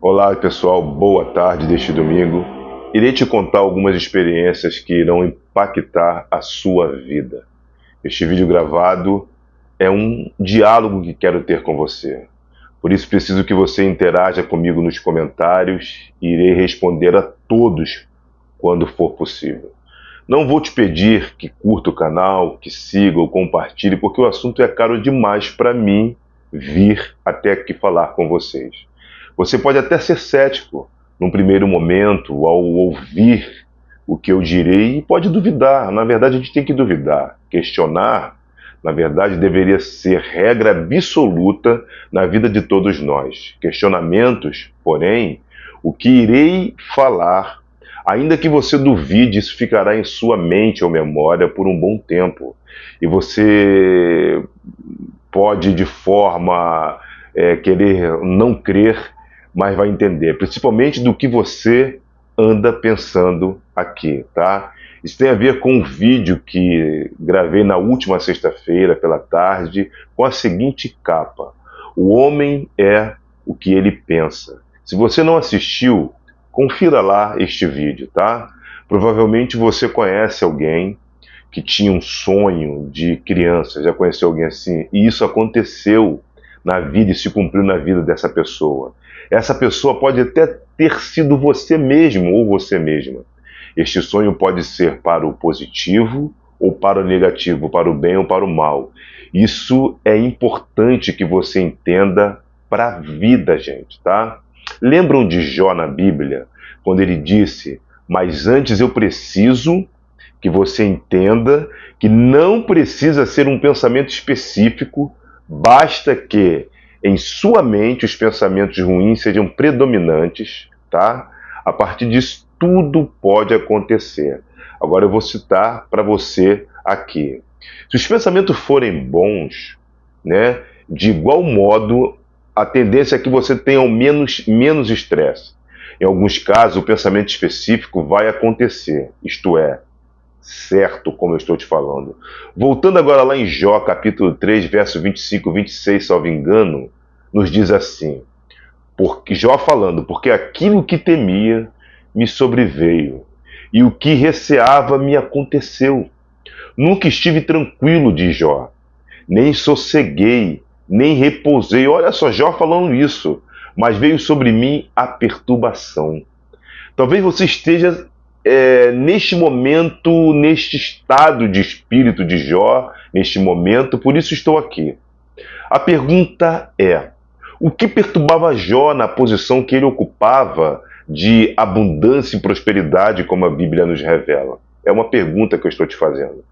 Olá pessoal, boa tarde deste domingo. Irei te contar algumas experiências que irão impactar a sua vida. Este vídeo gravado é um diálogo que quero ter com você. Por isso preciso que você interaja comigo nos comentários e irei responder a todos quando for possível. Não vou te pedir que curta o canal, que siga ou compartilhe, porque o assunto é caro demais para mim vir até aqui falar com vocês. Você pode até ser cético num primeiro momento ao ouvir o que eu direi e pode duvidar. Na verdade, a gente tem que duvidar. Questionar, na verdade, deveria ser regra absoluta na vida de todos nós. Questionamentos, porém, o que irei falar, ainda que você duvide, isso ficará em sua mente ou memória por um bom tempo. E você pode, de forma querer não crer, mas vai entender, principalmente do que você anda pensando aqui, tá? Isso tem a ver com um vídeo que gravei na última sexta-feira, pela tarde, com a seguinte capa: O homem é o que ele pensa. Se você não assistiu, confira lá este vídeo, tá? Provavelmente você conhece alguém que tinha um sonho de criança, já conheceu alguém assim, e isso aconteceu na vida e se cumpriu na vida dessa pessoa. Essa pessoa pode até ter sido você mesmo ou você mesma. Este sonho pode ser para o positivo ou para o negativo, para o bem ou para o mal. Isso é importante que você entenda para a vida, gente, tá? Lembram de Jó na Bíblia, quando ele disse: mas antes eu preciso que você entenda que não precisa ser um pensamento específico, basta que em sua mente os pensamentos ruins sejam predominantes, tá? A partir disso, tudo pode acontecer. Agora eu vou citar para você aqui. Se os pensamentos forem bons, né, de igual modo, a tendência é que você tenha menos estresse. Em alguns casos, o pensamento específico vai acontecer, isto é, certo, como eu estou te falando. Voltando agora lá em Jó, capítulo 3, verso 25, 26, salvo engano, nos diz assim, porque Jó falando: porque aquilo que temia me sobreveio, e o que receava me aconteceu. Nunca estive tranquilo, diz Jó, nem sosseguei, nem repousei. Olha só, Jó falando isso, mas veio sobre mim a perturbação. Talvez você esteja neste momento, neste estado de espírito de Jó, neste momento, por isso estou aqui. A pergunta é: o que perturbava Jó na posição que ele ocupava de abundância e prosperidade, como a Bíblia nos revela? É uma pergunta que eu estou te fazendo.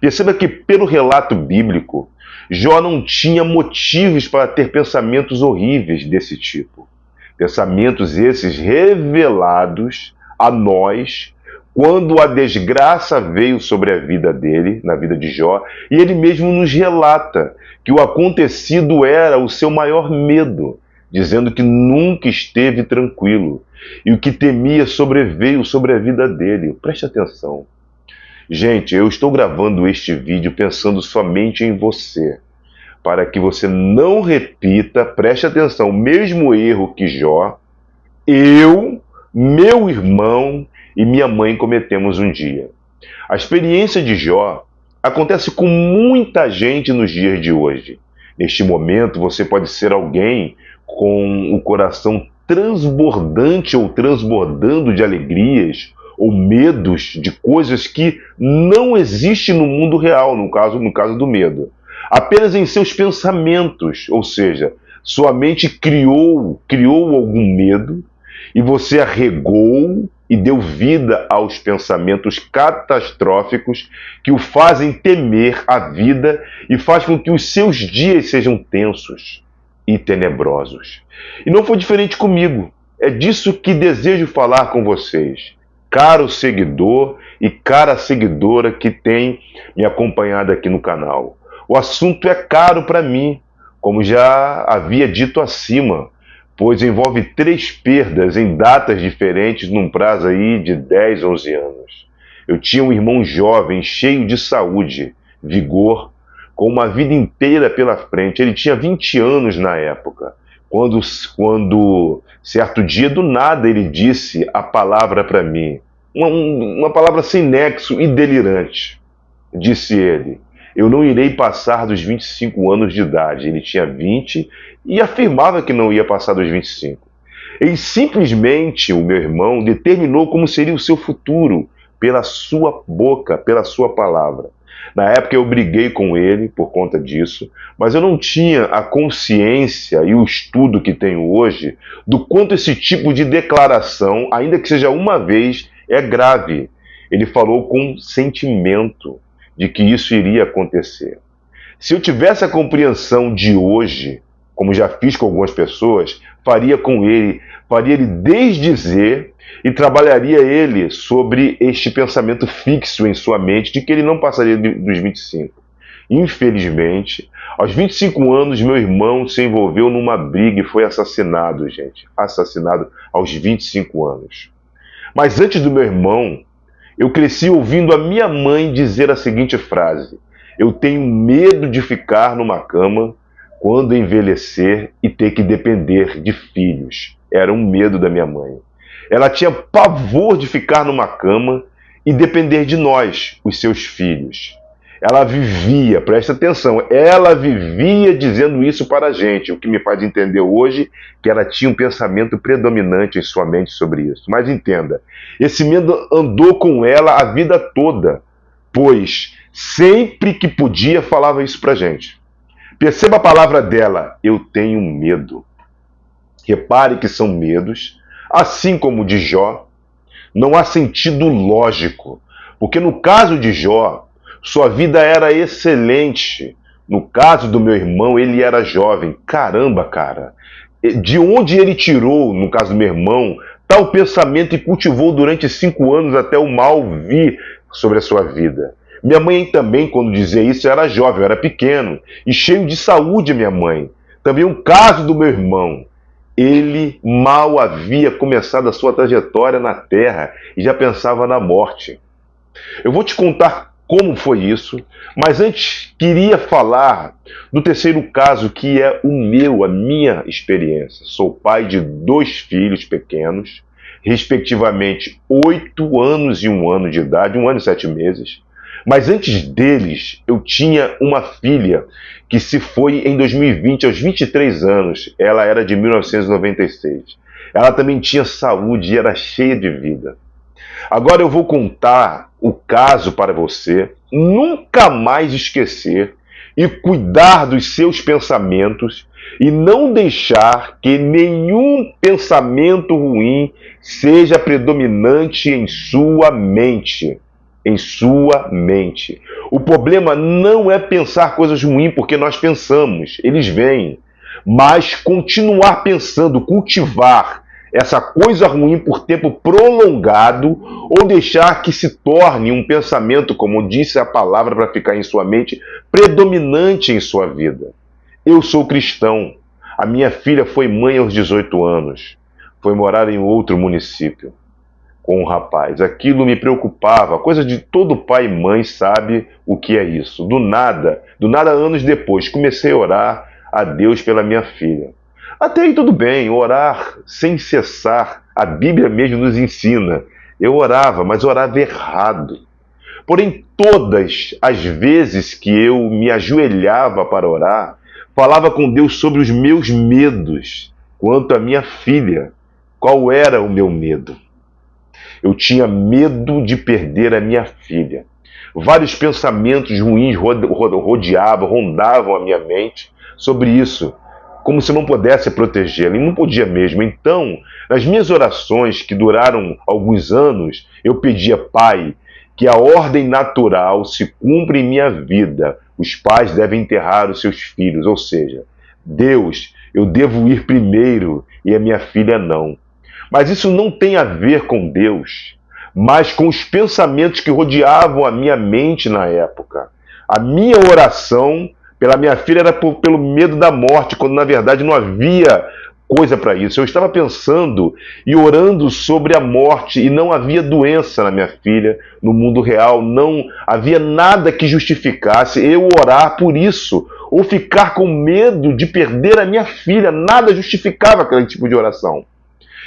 Perceba que, pelo relato bíblico, Jó não tinha motivos para ter pensamentos horríveis desse tipo. Pensamentos esses revelados a nós quando a desgraça veio sobre a vida dele, na vida de Jó, e ele mesmo nos relata que o acontecido era o seu maior medo, dizendo que nunca esteve tranquilo, e o que temia sobreveio sobre a vida dele. Preste atenção. Gente, eu estou gravando este vídeo pensando somente em você, para que você não repita, preste atenção, o mesmo erro que Jó, eu, meu irmão e minha mãe cometemos um dia. A experiência de Jó acontece com muita gente nos dias de hoje. Neste momento, você pode ser alguém com o coração transbordante ou transbordando de alegrias ou medos de coisas que não existem no mundo real, no caso do medo. Apenas em seus pensamentos, ou seja, sua mente criou algum medo e você arregou e deu vida aos pensamentos catastróficos que o fazem temer a vida e faz com que os seus dias sejam tensos e tenebrosos. E não foi diferente comigo. É disso que desejo falar com vocês, caro seguidor e cara seguidora que tem me acompanhado aqui no canal. O assunto é caro para mim, como já havia dito acima, pois envolve 3 perdas em datas diferentes num prazo aí de 10, 11 anos. Eu tinha um irmão jovem, cheio de saúde, vigor, com uma vida inteira pela frente. Ele tinha 20 anos na época, quando certo dia, do nada, ele disse a palavra para mim, uma palavra sem nexo e delirante. Disse ele: eu não irei passar dos 25 anos de idade. Ele tinha 20 e afirmava que não ia passar dos 25. Ele simplesmente, o meu irmão, determinou como seria o seu futuro pela sua boca, pela sua palavra. Na época eu briguei com ele por conta disso, mas eu não tinha a consciência e o estudo que tenho hoje do quanto esse tipo de declaração, ainda que seja uma vez, é grave. Ele falou com sentimento de que isso iria acontecer. Se eu tivesse a compreensão de hoje, como já fiz com algumas pessoas, faria ele desdizer e trabalharia ele sobre este pensamento fixo em sua mente de que ele não passaria dos 25. Infelizmente, aos 25 anos, meu irmão se envolveu numa briga e foi assassinado, gente. Assassinado aos 25 anos. Mas antes do meu irmão, eu cresci ouvindo a minha mãe dizer a seguinte frase: eu tenho medo de ficar numa cama quando envelhecer e ter que depender de filhos. Era um medo da minha mãe. Ela tinha pavor de ficar numa cama e depender de nós, os seus filhos. Ela vivia, presta atenção, ela vivia dizendo isso para a gente, o que me faz entender hoje que ela tinha um pensamento predominante em sua mente sobre isso. Mas entenda, esse medo andou com ela a vida toda, pois sempre que podia falava isso para a gente. Perceba a palavra dela: eu tenho medo. Repare que são medos, assim como o de Jó. Não há sentido lógico, porque no caso de Jó, sua vida era excelente. No caso do meu irmão, ele era jovem. Caramba, cara. De onde ele tirou, no caso do meu irmão, tal pensamento e cultivou durante 5 anos até o mal vir sobre a sua vida? Minha mãe também, quando dizia isso, era jovem, eu era pequeno e cheio de saúde, minha mãe. Também o caso do meu irmão. Ele mal havia começado a sua trajetória na Terra e já pensava na morte. Eu vou te contar como foi isso, mas antes queria falar do terceiro caso, que é a minha experiência. Sou pai de 2 filhos pequenos, respectivamente 8 anos e 1 ano de idade, 1 ano e 7 meses. Mas antes deles, eu tinha uma filha que se foi em 2020, aos 23 anos. Ela era de 1996. Ela também tinha saúde e era cheia de vida. Agora eu vou contar o caso para você nunca mais esquecer e cuidar dos seus pensamentos e não deixar que nenhum pensamento ruim seja predominante em sua mente. Em sua mente. O problema não é pensar coisas ruins porque nós pensamos, eles vêm, mas continuar pensando, cultivar essa coisa ruim por tempo prolongado ou deixar que se torne um pensamento, como disse a palavra para ficar em sua mente, predominante em sua vida. Eu sou cristão. A minha filha foi mãe aos 18 anos. Foi morar em outro município com um rapaz. Aquilo me preocupava, coisa de todo pai e mãe sabe o que é isso. Do nada, anos depois, comecei a orar a Deus pela minha filha. Até aí tudo bem, orar sem cessar, a Bíblia mesmo nos ensina. Eu orava, mas orava errado. Porém, todas as vezes que eu me ajoelhava para orar, falava com Deus sobre os meus medos quanto à minha filha. Qual era o meu medo? Eu tinha medo de perder a minha filha. Vários pensamentos ruins rondavam a minha mente sobre isso, como se eu não pudesse protegê-la, e não podia mesmo. Então, nas minhas orações, que duraram alguns anos, eu pedia: Pai, que a ordem natural se cumpra em minha vida. Os pais devem enterrar os seus filhos, ou seja, Deus, eu devo ir primeiro e a minha filha não. Mas isso não tem a ver com Deus, mas com os pensamentos que rodeavam a minha mente na época. A minha oração pela minha filha era pelo medo da morte, quando na verdade não havia coisa para isso. Eu estava pensando e orando sobre a morte e não havia doença na minha filha, no mundo real. Não havia nada que justificasse eu orar por isso. ou ficar com medo de perder a minha filha. Nada justificava aquele tipo de oração.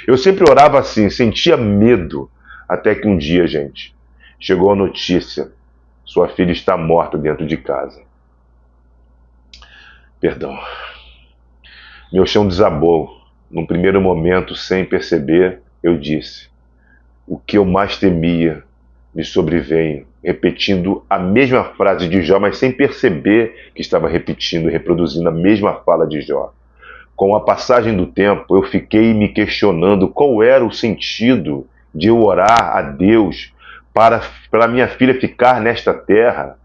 Eu sempre orava assim, sentia medo, até que um dia, gente, chegou a notícia: sua filha está morta dentro de casa. Perdão. Meu chão desabou. Num primeiro momento, sem perceber, eu disse: o que eu mais temia me sobreveio, repetindo a mesma frase de Jó, mas sem perceber que estava repetindo e reproduzindo a mesma fala de Jó. Com a passagem do tempo, eu fiquei me questionando qual era o sentido de eu orar a Deus para minha filha ficar nesta terra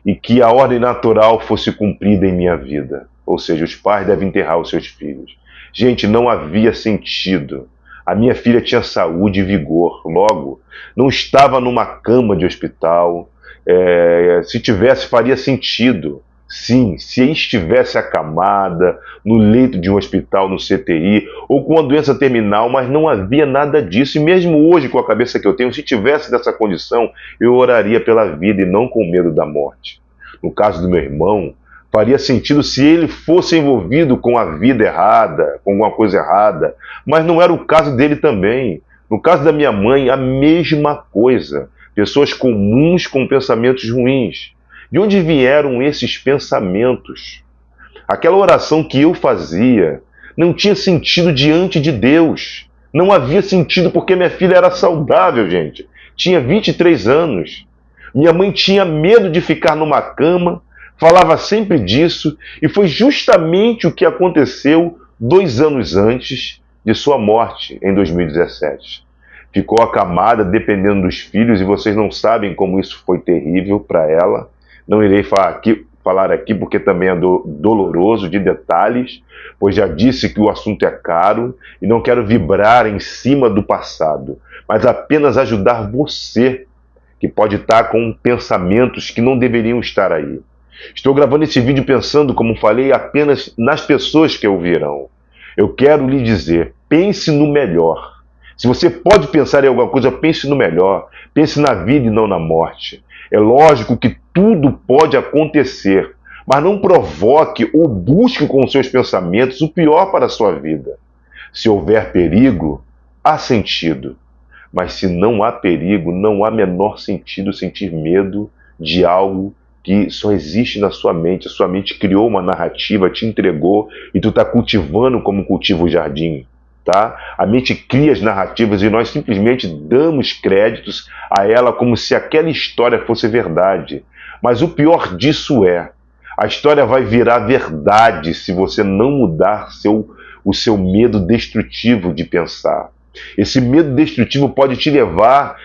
e que a ordem natural fosse cumprida em minha vida. Ou seja, os pais devem enterrar os seus filhos. Gente, não havia sentido. A minha filha tinha saúde e vigor. Logo, não estava numa cama de hospital. Se tivesse, faria sentido. Sim, se estivesse acamada, no leito de um hospital, no CTI, ou com uma doença terminal, mas não havia nada disso. E mesmo hoje, com a cabeça que eu tenho, se tivesse dessa condição, eu oraria pela vida e não com medo da morte. No caso do meu irmão, faria sentido se ele fosse envolvido com a vida errada, com alguma coisa errada, mas não era o caso dele também. No caso da minha mãe, a mesma coisa. Pessoas comuns com pensamentos ruins. De onde vieram esses pensamentos? Aquela oração que eu fazia não tinha sentido diante de Deus. Não havia sentido porque minha filha era saudável, gente. Tinha 23 anos. Minha mãe tinha medo de ficar numa cama, falava sempre disso, e foi justamente o que aconteceu 2 anos antes de sua morte, em 2017. Ficou acamada, dependendo dos filhos, e vocês não sabem como isso foi terrível para ela. Não irei falar aqui porque também é doloroso de detalhes, pois já disse que o assunto é caro e não quero vibrar em cima do passado, mas apenas ajudar você, que pode estar com pensamentos que não deveriam estar aí. Estou gravando esse vídeo pensando, como falei, apenas nas pessoas que ouvirão. Eu quero lhe dizer, pense no melhor. Se você pode pensar em alguma coisa, pense no melhor. Pense na vida e não na morte. É lógico que tudo pode acontecer, mas não provoque ou busque com seus pensamentos o pior para a sua vida. Se houver perigo, há sentido. Mas se não há perigo, não há menor sentido sentir medo de algo que só existe na sua mente. A sua mente criou uma narrativa, te entregou e tu está cultivando como cultiva o jardim. Tá? A mente cria as narrativas e nós simplesmente damos créditos a ela como se aquela história fosse verdade. Mas o pior disso é, a história vai virar verdade se você não mudar o seu medo destrutivo de pensar. Esse medo destrutivo pode te levar,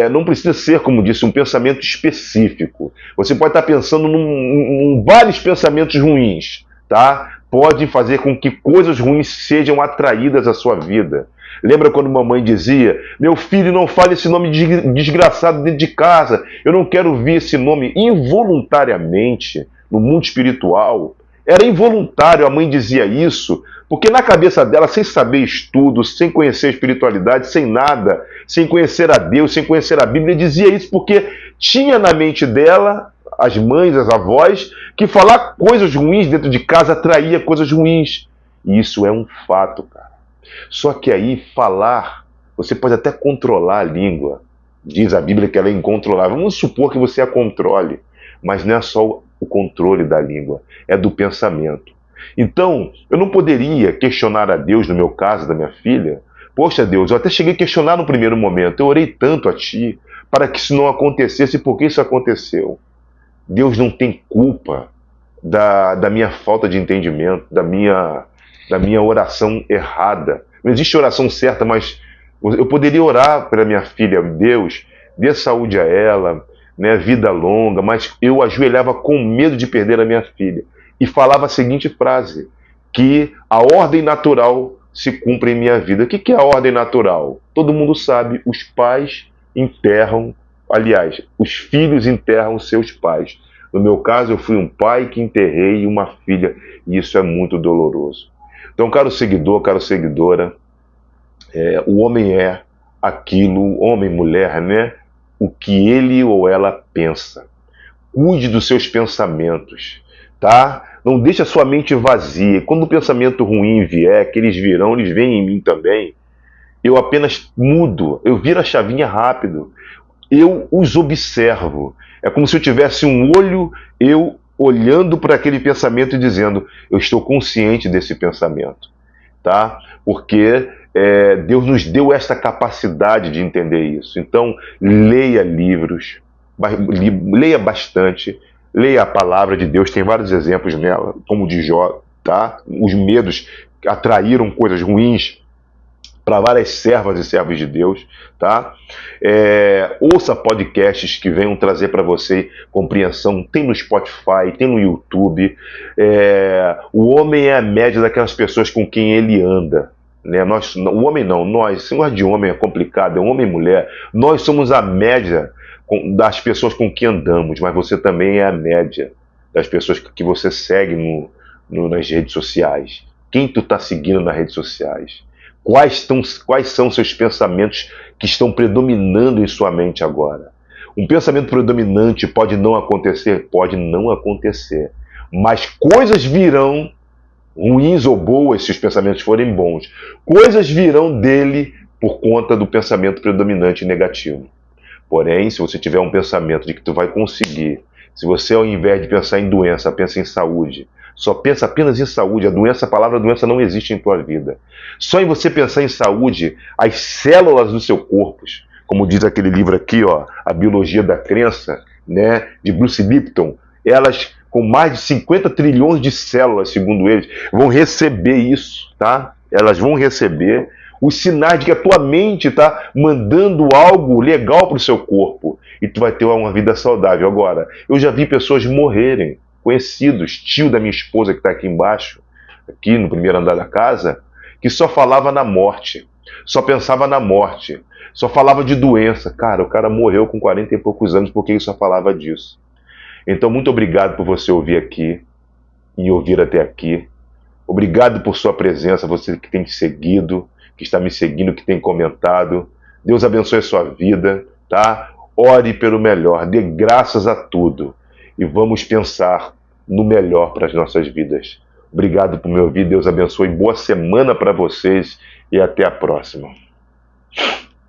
não precisa ser, como disse, um pensamento específico. Você pode estar pensando em vários pensamentos ruins, tá? Pode fazer com que coisas ruins sejam atraídas à sua vida. Lembra quando mamãe dizia: meu filho, não fale esse nome desgraçado dentro de casa, eu não quero ouvir esse nome. Involuntariamente, no mundo espiritual, era involuntário, a mãe dizia isso, porque na cabeça dela, sem saber estudo, sem conhecer a espiritualidade, sem nada, sem conhecer a Deus, sem conhecer a Bíblia, dizia isso porque tinha na mente dela, as mães, as avós, que falar coisas ruins dentro de casa atraía coisas ruins. E isso é um fato, cara. Só que aí, falar, você pode até controlar a língua. Diz a Bíblia que ela é incontrolável. Vamos supor que você a controle. Mas não é só o controle da língua, é do pensamento. Então, eu não poderia questionar a Deus, no meu caso, da minha filha. Poxa, Deus, eu até cheguei a questionar no primeiro momento. Eu orei tanto a Ti para que isso não acontecesse. Por que isso aconteceu? Deus não tem culpa da minha falta de entendimento, da minha oração errada. Não existe oração certa, mas eu poderia orar pela minha filha. Deus, dê saúde a ela, né, vida longa, mas eu ajoelhava com medo de perder a minha filha. E falava a seguinte frase, que a ordem natural se cumpre em minha vida. O que é a ordem natural? Todo mundo sabe, os pais enterram, aliás, os filhos enterram seus pais. No meu caso, eu fui um pai que enterrei uma filha, e isso é muito doloroso. Então, caro seguidor, caro seguidora, o homem é aquilo, homem, mulher, né? O que ele ou ela pensa. Cuide dos seus pensamentos, tá? Não deixa a sua mente vazia. Quando o pensamento ruim vier, que eles virão, eles vêm em mim também, eu apenas mudo, eu viro a chavinha rápido, eu os observo. É como se eu tivesse um olho, eu olhando para aquele pensamento e dizendo, eu estou consciente desse pensamento, tá? Porque Deus nos deu esta capacidade de entender isso. Então, leia livros, leia bastante, leia a palavra de Deus, tem vários exemplos nela, como o de Jó, tá? Os medos atraíram coisas ruins para várias servas e servos de Deus, tá? Ouça podcasts que venham trazer para você compreensão. Tem no Spotify, tem no YouTube. O homem é a média daquelas pessoas com quem ele anda. Né? O homem não, nós, esse negócio de homem é complicado, é homem e mulher. Nós somos a média das pessoas com quem andamos, mas você também é a média das pessoas que você segue nas redes sociais. Quem tu está seguindo nas redes sociais? Quais são seus pensamentos que estão predominando em sua mente agora? Um pensamento predominante pode não acontecer? Pode não acontecer. Mas coisas virão, ruins ou boas, se os pensamentos forem bons, coisas virão dele por conta do pensamento predominante negativo. Porém, se você tiver um pensamento de que tu vai conseguir, se você ao invés de pensar em doença, pensa em saúde, só pensa apenas em saúde, a palavra doença não existe em tua vida. Só em você pensar em saúde, as células do seu corpo, como diz aquele livro aqui, ó, A Biologia da Crença, né, de Bruce Lipton, elas com mais de 50 trilhões de células, segundo eles, vão receber isso, tá? Elas vão receber os sinais de que a tua mente está mandando algo legal para o seu corpo e tu vai ter uma vida saudável. Agora, eu já vi pessoas morrerem, conhecidos, tio da minha esposa que está aqui embaixo, aqui no primeiro andar da casa, que só falava na morte, só pensava na morte, só falava de doença. Cara, o cara morreu com 40 e poucos anos porque ele só falava disso. Então, muito obrigado por você ouvir aqui e ouvir até aqui. Obrigado por sua presença, você que tem seguido, que está me seguindo, que tem comentado. Deus abençoe a sua vida, tá? Ore pelo melhor, dê graças a tudo e vamos pensar no melhor para as nossas vidas. Obrigado por me ouvir, Deus abençoe, boa semana para vocês e até a próxima.